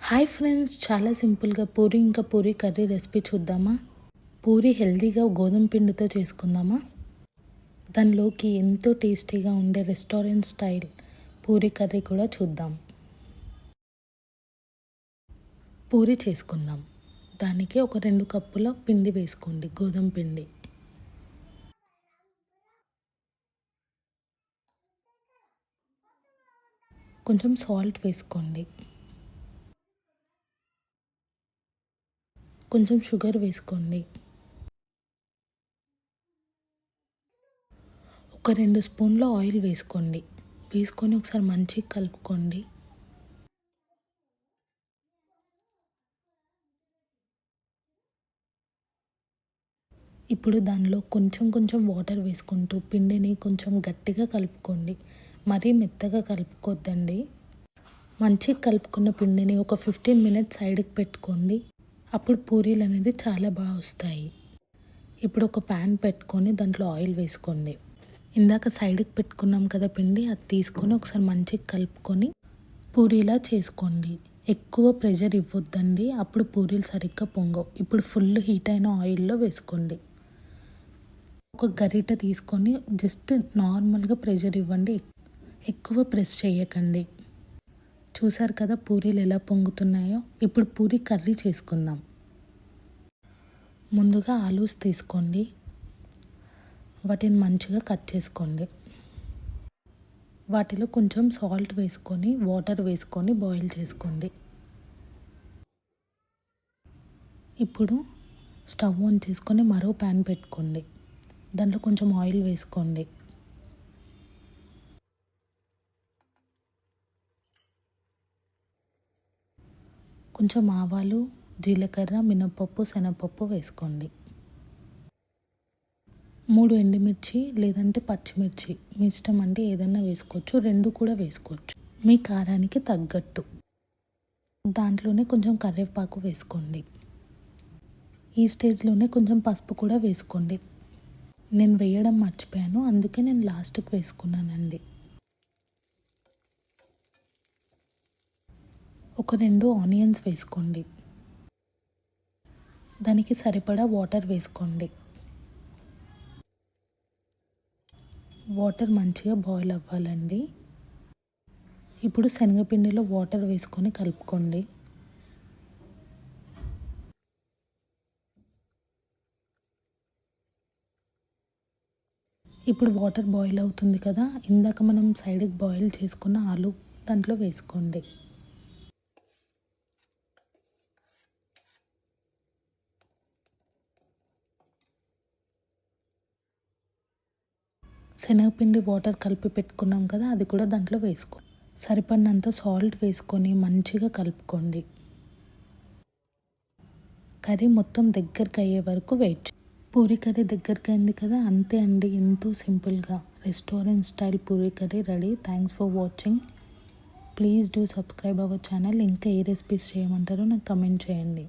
Hi friends, చాలా సింపుల్గా పూరి ఇంకా పూరి కర్రీ రెసిపీ చూద్దామా. పూరి హెల్తీగా గోధుమ పిండితో చేసుకుందామా. దానిలోకి ఎంతో టేస్టీగా ఉండే రెస్టారెంట్ స్టైల్ పూరి కర్రీ కూడా చూద్దాం. పూరి చేసుకుందాం. దానికి ఒక 2 కప్పుల పిండి వేసుకోండి, గోధుమ పిండి. కొంచెం సాల్ట్ వేసుకోండి. కొంచెం షుగర్ వేసుకోండి. ఒక 2 స్పూన్ల ఆయిల్ వేసుకోండి. వేసుకొని ఒకసారి మంచిగా కలుపుకోండి. ఇప్పుడు దానిలో కొంచెం వాటర్ వేసుకుంటూ పిండిని కొంచెం గట్టిగా కలుపుకోండి. మరీ మెత్తగా కలుపుకోవద్దండి. మంచిగా కలుపుకున్న పిండిని ఒక 15 మినిట్స్ సైడ్కి పెట్టుకోండి. అప్పుడు పూరీలు అనేది చాలా బాగా వస్తాయి. ఇప్పుడు ఒక ప్యాన్ పెట్టుకొని దాంట్లో ఆయిల్ వేసుకోండి. ఇందాక సైడ్కి పెట్టుకున్నాం కదా పిండి, అది తీసుకొని ఒకసారి మంచిగా కలుపుకొని పూరీలా చేసుకోండి. ఎక్కువ ప్రెషర్ ఇవ్వద్దండి, అప్పుడు పూరీలు సరిగ్గా పొంగవు. ఇప్పుడు ఫుల్ హీట్ అయిన ఆయిల్లో వేసుకోండి. ఒక గరిటె తీసుకొని జస్ట్ నార్మల్గా ప్రెషర్ ఇవ్వండి, ఎక్కువ ప్రెస్ చేయకండి. చూసారు కదా పూరీలు ఎలా పొంగుతున్నాయో. ఇప్పుడు పూరి కర్రీ చేసుకుందాం. ముందుగా ఆలూస్ తీసుకోండి. వాటిని మంచిగా కట్ చేసుకోండి. వాటిలో కొంచెం సాల్ట్ వేసుకొని వాటర్ వేసుకొని బాయిల్ చేసుకోండి. ఇప్పుడు స్టవ్ ఆన్ చేసుకొని మరో ప్యాన్ పెట్టుకోండి. దాంట్లో కొంచెం ఆయిల్ వేసుకోండి. కొంచెం ఆవాలు, జీలకర్ర, మినపప్పు, శనగపప్పు వేసుకోండి. 3 ఎండుమిర్చి లేదంటే పచ్చిమిర్చి, మీ ఇష్టం అండి, ఏదైనా వేసుకోవచ్చు. 2 కూడా వేసుకోవచ్చు, మీ కారానికి తగ్గట్టు. దాంట్లోనే కొంచెం కరివేపాకు వేసుకోండి. ఈ స్టేజ్లోనే కొంచెం పసుపు కూడా వేసుకోండి. నేను వేయడం మర్చిపోయాను, అందుకే నేను లాస్ట్కి వేసుకున్నానండి. ఒక 2 ఆనియన్స్ వేసుకోండి. దానికి సరిపడా వాటర్ వేసుకోండి. వాటర్ మంచిగా బాయిల్ అవ్వాలండి. ఇప్పుడు శనగపిండిలో వాటర్ వేసుకొని కలుపుకోండి. ఇప్పుడు వాటర్ బాయిల్ అవుతుంది కదా, ఇందాక మనం సైడ్కి బాయిల్ చేసుకున్న ఆలు దాంట్లో వేసుకోండి. శనగపిండి వాటర్ కలిపి పెట్టుకున్నాం కదా, అది కూడా దాంట్లో వేసుకోండి. సరిపడినంత సాల్ట్ వేసుకొని మంచిగా కలుపుకోండి. కర్రీ మొత్తం దగ్గరికి అయ్యే వరకు వెయిట్. పూరి కర్రీ దగ్గరికి అయింది కదా, అంతే అండి. ఎంతో సింపుల్గా restaurant style puri curry ready. Thanks for watching. Please do subscribe our channel. ఇంకా ఏ రెసిపీస్ చేయమంటారో నాకు కమెంట్ చేయండి.